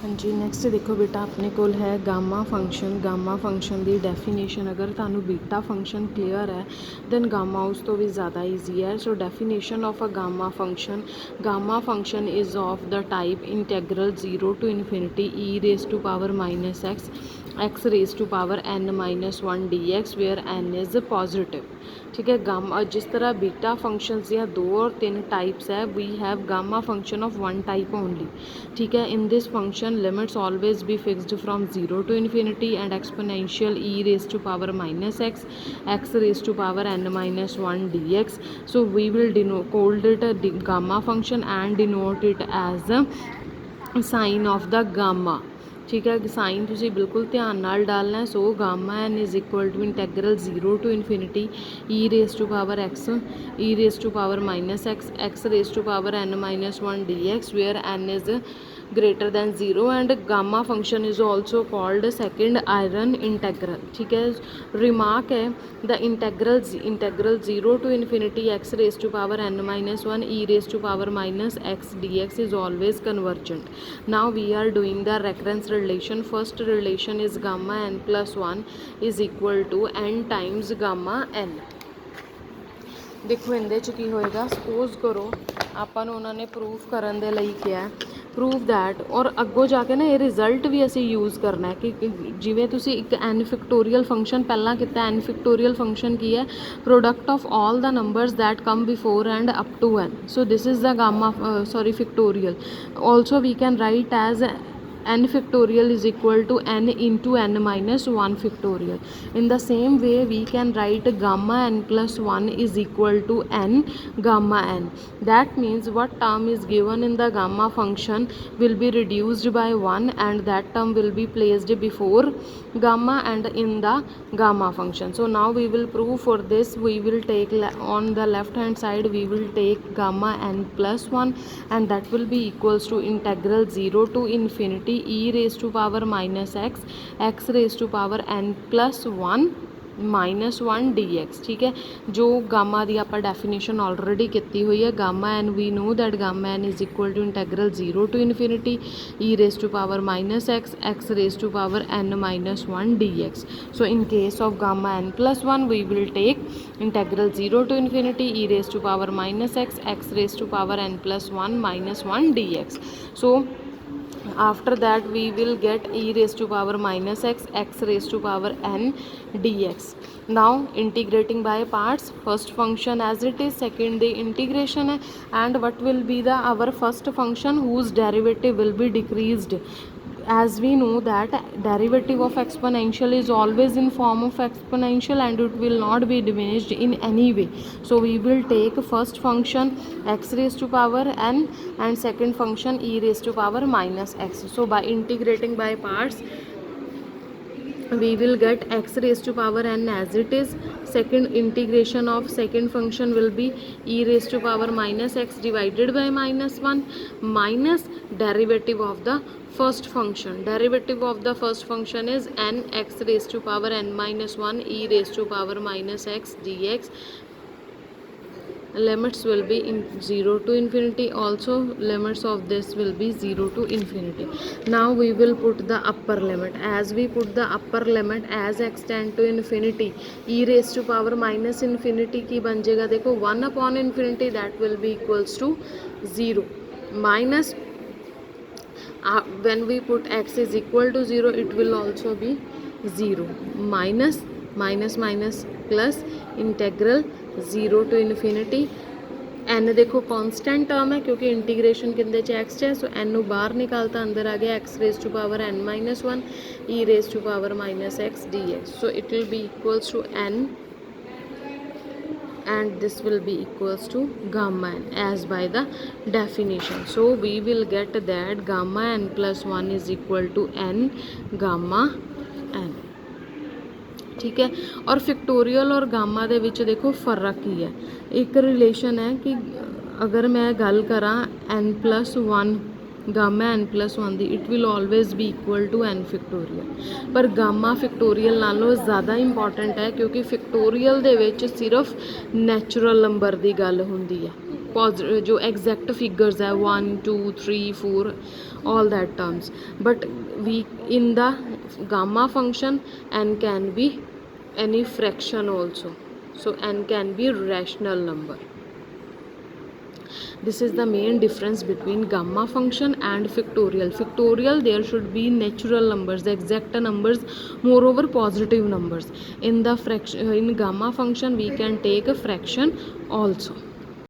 हाँ जी नैक्सट देखो बेटा अपने कोल है गामा फंक्शन की डेफिनेशन अगर तुहानू बीटा फंक्शन क्लीयर है दैन गामा उस तो भी ज़्यादा ईजी है। So definition of a gamma function is of the type integral 0 to infinity e raise to power minus x raise to power n-1 dx where n is positive. ठीक है, gamma जिस तरह beta functions या 2 और 3 types है, we have gamma function of 1 type only. ठीक है, in this function limits always be fixed from 0 to infinity and exponential e raise to power minus x raise to power n-1 dx। So we will called it a gamma function and denote it as a sign of the gamma। ठीक है, sign तुसी बिल्कुल ध्यान नाल डालना है। So gamma N is equal to integral 0 to infinity e raise to power x e raise to power minus x raise to power n-1 dx where n is greater than 0 and gamma function is also called second Euler integral. ठीक है, remark है the integral 0 to infinity x raise to power n-1 e raise to power minus x dx is always convergent. Now we are doing the recurrence relation. First relation is gamma n plus 1 is equal to n times gamma n। देखो इहदे च की होएगा, suppose करो आपां नूं उन्होंने proof करन दे लई किहा प्रूफ दैट, और अगों जाके ना ये रिजल्ट भी असी यूज़ करना है कि जिवें तुसी एक एन फिक्टोरियल फंक्शन पहला किता। एन फिक्टोरियल फंक्शन की है, product of all the numbers that come before and up to n. So this is the gamma factorial. Also we can write as n factorial is equal to n into n minus 1 factorial. In the same way we can write gamma n plus 1 is equal to n gamma n. That means what term is given in the gamma function will be reduced by 1 and that term will be placed before gamma and in the gamma function. So now we will prove for this. We will take on the left hand side we will take gamma n plus 1 and that will be equals to integral 0 to infinity e raise to power minus x raise to power n plus 1 minus 1 dx। ठीक है, जो gamma की आप definition already की हुई है। Gamma N we know that gamma N is equal to integral 0 to infinity e raise to power minus x raise to power n-1 dx। So in case of gamma n plus 1 we will take integral 0 to infinity e raise to power minus x raise to power n plus 1 minus 1 dx। So after that we will get e raised to power minus x raised to power n dx। now integrating by parts, first function as it is, second the integration है, and what will be the our first function whose derivative will be decreased। as we know that derivative of exponential is always in form of exponential and it will not be diminished in any way। so we will take first function x raised to power n and second function e raised to power minus x। so by integrating by parts we will get x raised to power n as it is, second integration of second function will be e raised to power minus x divided by minus 1 minus derivative of the first function। derivative of the first function is n x raised to power n minus 1 e raised to power minus x dx। limits will be in 0 to infinity, also limits of this will be 0 to infinity। now we will put the upper limit। as we put the upper limit as x tend to infinity e raised to power minus infinity की बन जाएगा, देखो 1 upon infinity that will be equals to 0 minus when we put x is equal to 0 it will also be 0 minus minus plus integral 0 to infinity n देखो constant term है क्योंकि integration किंदे च x है। सो n नू बाहर निकालता अंदर आ गया x raise to power n-1 e raise to power minus x dx। So it will be equals to n and this will be equals to gamma n as by the definition। so we will get that gamma n plus 1 is equal to n gamma n। ठीक है, और factorial और gamma दे विच देखो फर्क ही है। एक relation है कि अगर मैं गल करा n plus 1 gamma n plus 1 दी it will always be equal to n factorial, पर गामा फिक्टोरियल नालों ज़्यादा इंपॉर्टेंट है क्योंकि फिक्टोरियल दे विच सिर्फ नैचुरल नंबर की गल होंदी है। जो एग्जैक्ट फिगर्स है 1 2 3 4 all that terms, but we in the gamma function n can be any fraction also, so n can be rational number. This is the main difference between gamma function and factorial. Factorial, there should be natural numbers, the exact numbers, moreover positive numbers. In the fraction, in gamma function we can take a fraction also.